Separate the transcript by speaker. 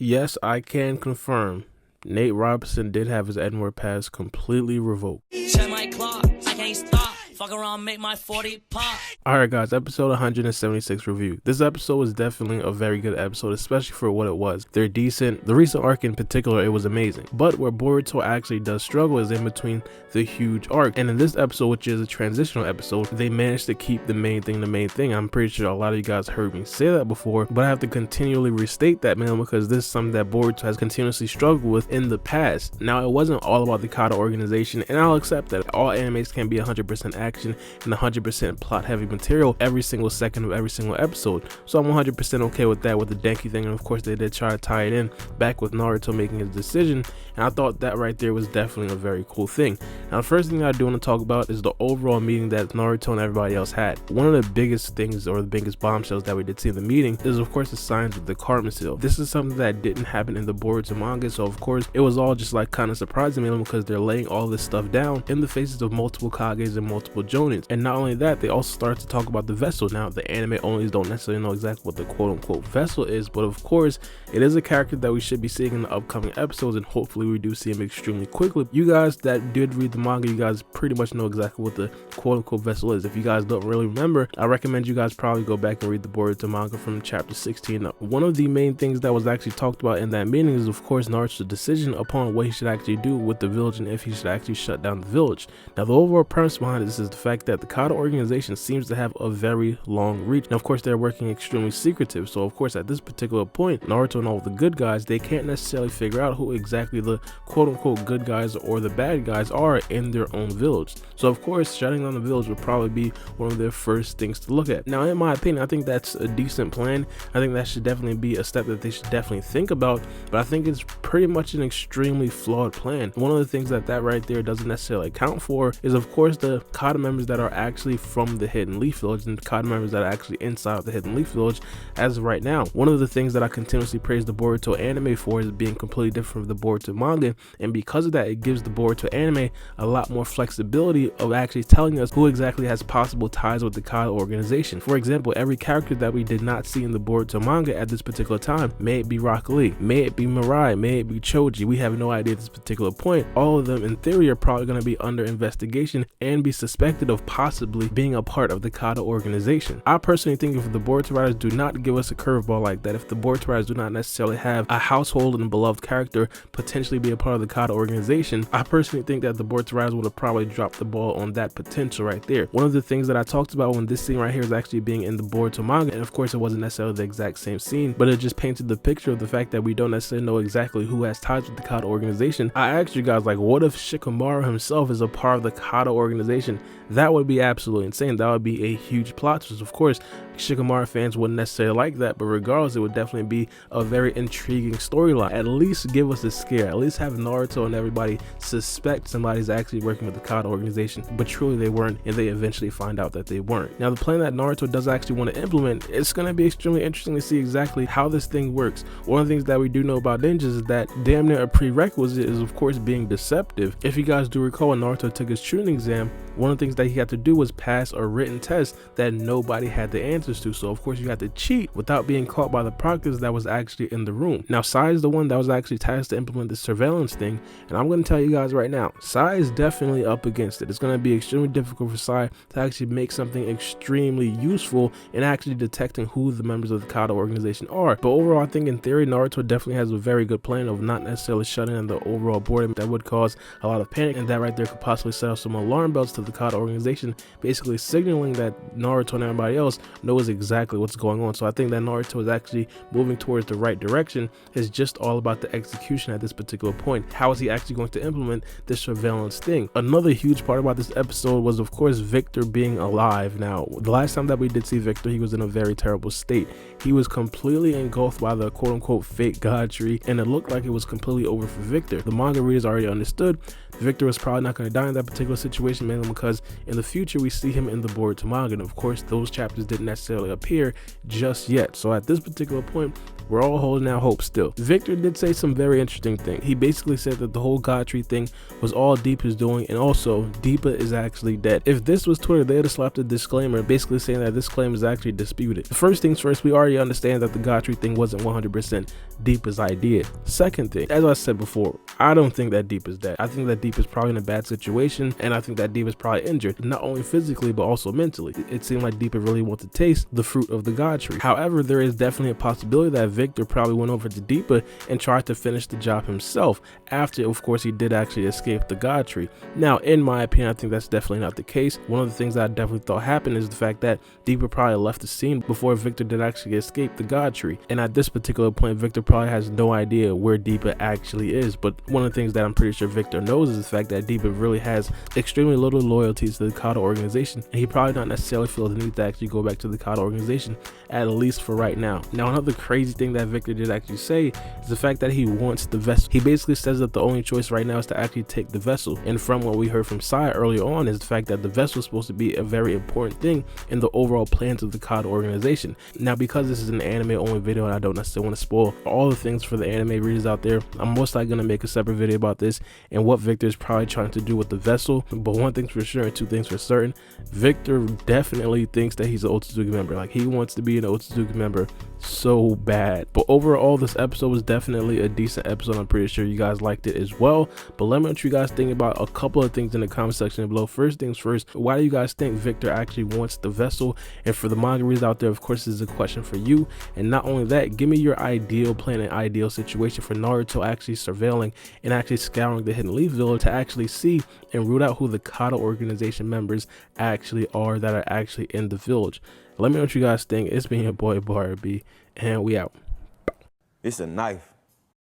Speaker 1: Yes, I can confirm. Nate Robinson did have his N-word pass completely revoked.
Speaker 2: Check my clock, I can't stop. Fuck around, make my 40 pop.
Speaker 1: Alright guys, episode 176 review. This episode was definitely a very good episode, especially for what it was. They're decent. The recent arc in particular, it was amazing. But where Boruto actually does struggle is in between the huge arc. And in this episode, which is a transitional episode, they managed to keep the main thing the main thing. I'm pretty sure a lot of you guys heard me say that before, but I have to continually restate that, man, because this is something that Boruto has continuously struggled with in the past. Now, it wasn't all about the Kage organization, and I'll accept that. All animes can be 100% action and 100% plot heavy material every single second of every single episode, so I'm 100% okay with that, with the Denki thing. And of course they did try to tie it in back with Naruto making his decision, and I thought that right there was definitely a very cool thing. Now the first thing I do want to talk about is the overall meeting that Naruto and everybody else had. One of the biggest things, or the biggest bombshells that we did see in the meeting, is of course the signs of the Karma Seal. This is something that didn't happen in the Boruto manga, so of course it was all just like kind of surprising me, because they're laying all this stuff down in the faces of multiple Kages and multiple Jonins. And not only that, they also started to talk about the vessel. Now the anime onlys don't necessarily know exactly what the quote-unquote vessel is, but of course it is a character that we should be seeing in the upcoming episodes, and hopefully we do see him extremely quickly. You guys that did read the manga, you guys pretty much know exactly what the quote-unquote vessel is. If you guys don't really remember, I recommend you guys probably go back and read the Boruto manga from chapter 16 up. One of the main things that was actually talked about in that meeting is of course Naruto's decision upon what he should actually do with the village, and if he should actually shut down the village. Now the overall premise behind this is the fact that the Kage organization seems to have a very long reach. Now of course they're working extremely secretive, so of course at this particular point Naruto and all the good guys, they can't necessarily figure out who exactly the quote-unquote good guys or the bad guys are in their own village. So of course shutting down the village would probably be one of their first things to look at. Now in my opinion, I think that's a decent plan. I think that should definitely be a step that they should definitely think about, but I think it's pretty much an extremely flawed plan. One of the things that right there doesn't necessarily account for is of course the Kage members that are actually from the Hidden Leaf Village, and the Kage members that are actually inside of the Hidden Leaf Village as of right now. One of the things that I continuously praise the Boruto anime for is being completely different from the Boruto manga, and because of that it gives the Boruto anime a lot more flexibility of actually telling us who exactly has possible ties with the Kage organization. For example, every character that we did not see in the Boruto manga at this particular time, may it be Rock Lee, may it be Mirai, may it be Choji, we have no idea at this particular point. All of them in theory are probably going to be under investigation and be suspected of possibly being a part of the Kage organization. I personally think if the Boruto writers do not give us a curveball like that, if the Boruto writers do not necessarily have a household and beloved character potentially be a part of the Kage organization, I personally think that the Boruto writers would have probably dropped the ball on that potential right there. One of the things that I talked about when this scene right here is actually being in the Boruto manga, and of course it wasn't necessarily the exact same scene, but it just painted the picture of the fact that we don't necessarily know exactly who has ties with the Kage organization. I asked you guys, like, what if Shikamaru himself is a part of the Kage organization? That would be absolutely insane. That would be a huge plot twist. Of course Shikamaru fans wouldn't necessarily like that, but regardless it would definitely be a very intriguing storyline. At least give us a scare, at least have Naruto and everybody suspect somebody's actually working with the Kage organization, but truly they weren't, and they eventually find out that they weren't. Now the plan that Naruto does actually want to implement, it's going to be extremely interesting to see exactly how this thing works. One of the things that we do know about ninjas is that damn near a prerequisite is of course being deceptive. If you guys do recall, when Naruto took his Chunin exam, one of the things that he had to do was pass a written test that nobody had the answers to, so of course you had to cheat without being caught by the proctors that was actually in the room. Now Sai is the one that was actually tasked to implement the surveillance thing, and I'm going to tell you guys right now, Sai is definitely up against it. It's going to be extremely difficult for Sai to actually make something extremely useful in actually detecting who the members of the Kage organization are. But overall I think in theory Naruto definitely has a very good plan of not necessarily shutting down the overall board that would cause a lot of panic, and that right there could possibly set off some alarm bells to the Kage organization, basically signaling that Naruto and everybody else knows exactly what's going on. So I think that Naruto is actually moving towards the right direction. It's just all about the execution at this particular point. How is he actually going to implement this surveillance thing? Another huge part about this episode was of course Victor being alive. Now the last time that we did see Victor, he was in a very terrible state. He was completely engulfed by the quote-unquote fake god tree, and it looked like it was completely over for Victor. The manga readers already understood Victor was probably not going to die in that particular situation, mainly because in the future we see him in the Boruto manga, and of course those chapters didn't necessarily appear just yet. So at this particular point, we're all holding out hope still. Victor did say some very interesting things. He basically said that the whole God tree thing was all Deepa's doing, and also Deepa is actually dead. If this was Twitter, they'd have slapped a disclaimer basically saying that this claim is actually disputed. First things first, we already understand that the God tree thing wasn't 100% Deepa's idea. Second thing, as I said before, I don't think that Deepa's dead. I think that Deepa's probably in a bad situation, and I think that Deepa's probably injured, not only physically but also mentally. It seemed like Deepa really wanted to taste the fruit of the God tree. However, there is definitely a possibility that Victor probably went over to Deepa and tried to finish the job himself after, of course, he did actually escape the God tree. Now, in my opinion, I think that's definitely not the case. One of the things that I definitely thought happened is the fact that Deepa probably left the scene before Victor did actually escape the God tree. And at this particular point, Victor probably has no idea where Deepa actually is. But one of the things that I'm pretty sure Victor knows is the fact that Deepa really has extremely little loyalty to the Kage organization, and he probably not necessarily feels the need to actually go back to the Kage organization, at least for right now. Now, another crazy thing that Victor did actually say is the fact that he wants the vessel. He basically says that the only choice right now is to actually take the vessel. And from what we heard from Sai earlier on is the fact that the vessel is supposed to be a very important thing in the overall plans of the Kage organization. Now, because this is an anime only video and I don't necessarily want to spoil all the things for the anime readers out there, I'm most likely going to make a separate video about this and what Victor is probably trying to do with the vessel. But one thing's for sure and two things for certain, Victor definitely thinks that he's an Otsutsuki member. Like, he wants to be an Otsutsuki member so bad. But overall, this episode was definitely a decent episode. I'm pretty sure you guys liked it as well. But let me know what you guys think about a couple of things in the comment section below. First things first, why do you guys think Victor actually wants the vessel? And for the manga readers out there, of course, this is a question for you. And not only that, give me your ideal plan and ideal situation for Naruto actually surveilling and actually scouring the Hidden Leaf Village to actually see and root out who the Kage organization members actually are that are actually in the village. Let me know what you guys think. It's been your boy Baara B, and we out.
Speaker 3: It's a knife.